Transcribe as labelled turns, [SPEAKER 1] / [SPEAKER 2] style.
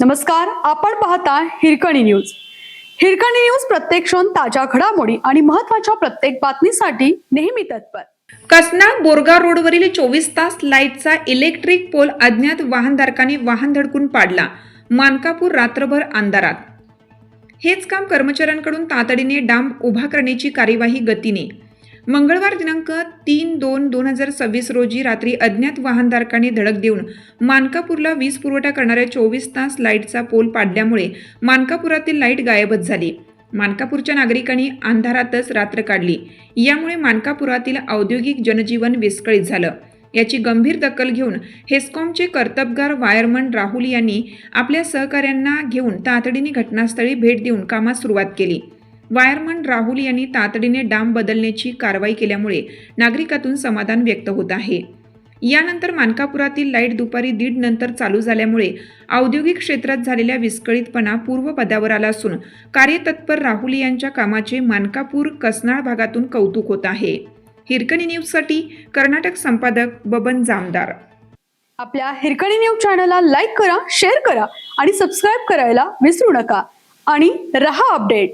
[SPEAKER 1] नमस्कार, आपण पाहता हिरकणी न्यूज. हिरकणी न्यूज प्रत्येक क्षण ताज्या घडामोडी आणि महत्त्वाच्या प्रत्येक बातमीसाठी नेहमी तत्पर.
[SPEAKER 2] कसना बोरगाव रोडवरील 24 तास लाईटचा इलेक्ट्रिक पोल अज्ञात वाहनधारकांनी वाहन धडकून पाडला. मानकापूर रात्रभर अंधारात. हेच काम कर्मचाऱ्यांकडून तातडीने डांब उभा करण्याची कार्यवाही गतीने. मंगळवार दिनांक 3/2/2026 रोजी रात्री अज्ञात वाहनधारकांनी धडक देऊन मानकापूरला वीज पुरवठा करणाऱ्या 24 तास लाईटचा पोल पाडल्यामुळे मानकापुरातील लाईट गायबच झाली. मानकापूरच्या नागरिकांनी अंधारातच रात्र काढली. यामुळे मानकापुरातील औद्योगिक जनजीवन विस्कळीत झालं. याची गंभीर दखल घेऊन हेस्कॉमचे कर्तबगार वायरमन राहुल यांनी आपल्या सहकाऱ्यांना घेऊन तातडीने घटनास्थळी भेट देऊन कामास सुरुवात केली. वायरमन राहुल यांनी तातडीने डांब बदलण्याची कारवाई केल्यामुळे नागरिकातून समाधान व्यक्त होत आहे. यानंतर मानकापुरातील लाईट दुपारी 1:30 नंतर चालू झाल्यामुळे औद्योगिक क्षेत्रात झालेल्या विस्कळीतपणा पूर्वपदावर आला असून कार्यतत्पर राहुल यांच्या कामाचे मानकापूर कसनाळ भागातून कौतुक होत आहे. हिरकणी न्यूजसाठी कर्नाटक संपादक बबन जामदार.
[SPEAKER 1] आपल्या हिरकणी न्यूज चॅनलला लाईक करा, शेअर करा आणि सबस्क्राईब करायला विसरू नका. आणि रहा अपडेट.